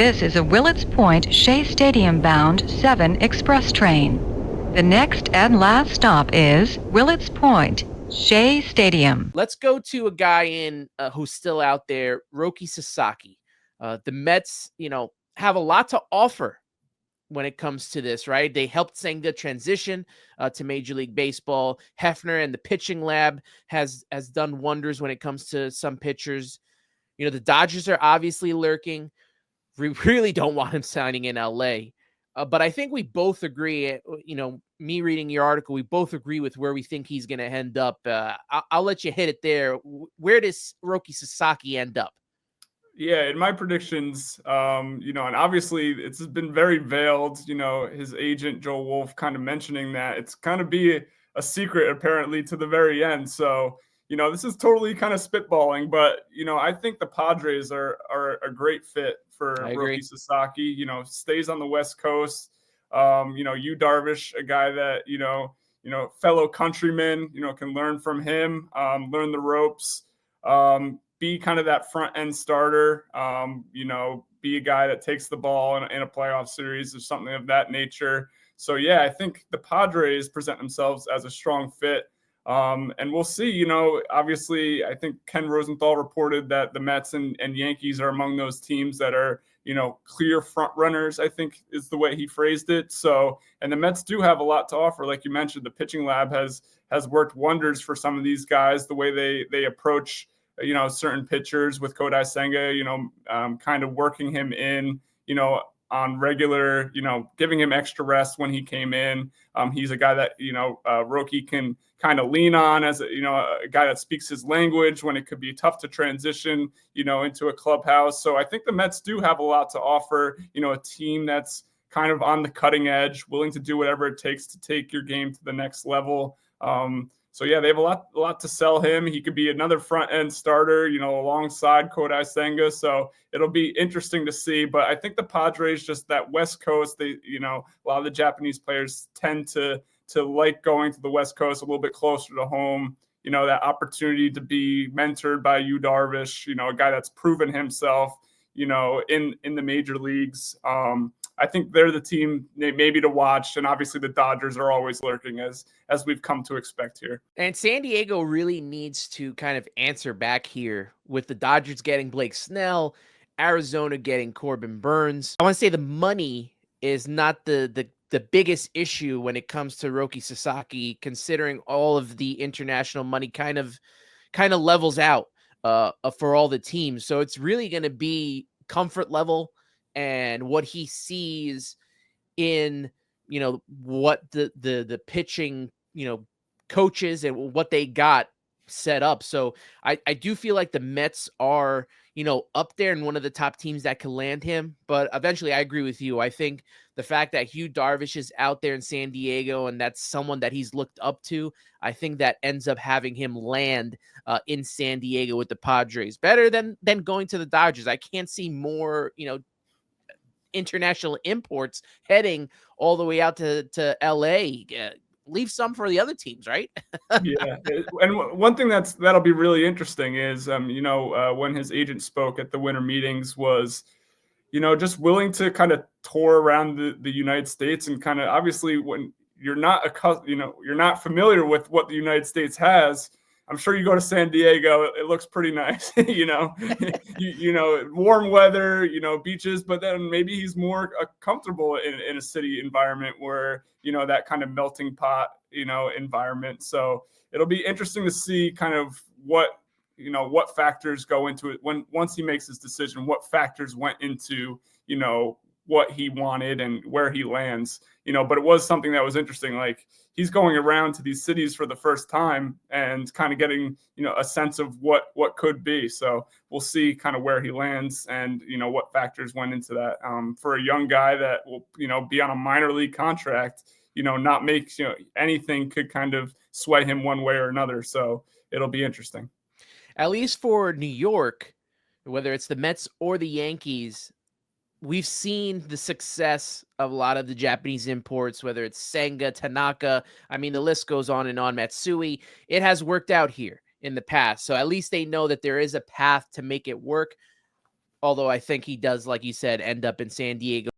This is a Willets Point Shea Stadium bound 7 express train. The next and last stop is Willets Point, Shea Stadium. Let's go to a guy who's still out there, Roki Sasaki. The Mets, have a lot to offer when it comes to this, right? They helped Senga transition to Major League Baseball. Hefner and the pitching lab has done wonders when it comes to some pitchers. The Dodgers are obviously lurking. We really don't want him signing in LA. But I think we both agree, me reading your article, we both agree with where we think he's going to end up. I'll let you hit it there. Where does Roki Sasaki end up? Yeah, in my predictions, and obviously it's been very veiled, his agent, Joe Wolf, kind of mentioning that it's kind of be a secret apparently to the very end. So, this is totally kind of spitballing, but, I think the Padres are a great fit for Roki Sasaki, stays on the West Coast. Yu Darvish, a guy that, fellow countryman, can learn from him, learn the ropes, be kind of that front end starter, be a guy that takes the ball in a playoff series or something of that nature. So, yeah, I think the Padres present themselves as a strong fit. And we'll see, obviously, I think Ken Rosenthal reported that the Mets and Yankees are among those teams that are, clear front runners, I think is the way he phrased it. So, and the Mets do have a lot to offer. Like you mentioned, the pitching lab has worked wonders for some of these guys, the way they approach certain pitchers with Kodai Senga, kind of working him in, on regular, giving him extra rest when he came in. He's a guy that, Roki can kind of lean on as, a guy that speaks his language when it could be tough to transition, into a clubhouse. So I think the Mets do have a lot to offer, a team that's kind of on the cutting edge, willing to do whatever it takes to take your game to the next level. So, yeah, they have a lot to sell him. He could be another front-end starter, alongside Kodai Senga. So it'll be interesting to see. But I think the Padres, just that West Coast, they, a lot of the Japanese players tend to like going to the West Coast a little bit closer to home. That opportunity to be mentored by Yu Darvish, a guy that's proven himself, in the major leagues. I think they're the team maybe to watch, and obviously the Dodgers are always lurking as we've come to expect here. And San Diego really needs to kind of answer back here with the Dodgers getting Blake Snell, Arizona getting Corbin Burns. I want to say the money is not the biggest issue when it comes to Roki Sasaki, considering all of the international money kind of levels out for all the teams. So it's really going to be comfort level and what he sees in, what the pitching, coaches and what they got set up. So I do feel like the Mets are, up there in one of the top teams that can land him. But eventually I agree with you. I think the fact that Yu Darvish is out there in San Diego and that's someone that he's looked up to, I think that ends up having him land in San Diego with the Padres better than going to the Dodgers. I can't see more, international imports heading all the way out to LA. Leave some for the other teams, right? Yeah. And one thing that'll be really interesting is, when his agent spoke at the winter meetings was, just willing to kind of tour around the United States and kind of, obviously when you're not you're not familiar with what the United States has. I'm sure you go to San Diego, it looks pretty nice, warm weather, beaches, but then maybe he's more comfortable in a city environment where, that kind of melting pot, environment. So it'll be interesting to see kind of what factors go into it once he makes his decision, what factors went into, what he wanted and where he lands, but it was something that was interesting. Like, he's going around to these cities for the first time and kind of getting, a sense of what could be. So we'll see kind of where he lands and, what factors went into that. For a young guy that will, be on a minor league contract, not make, anything could kind of sway him one way or another. So it'll be interesting. At least for New York, whether it's the Mets or the Yankees, we've seen the success of a lot of the Japanese imports, whether it's Senga, Tanaka. I mean, the list goes on and on. Matsui. It has worked out here in the past. So at least they know that there is a path to make it work. Although I think he does, like you said, end up in San Diego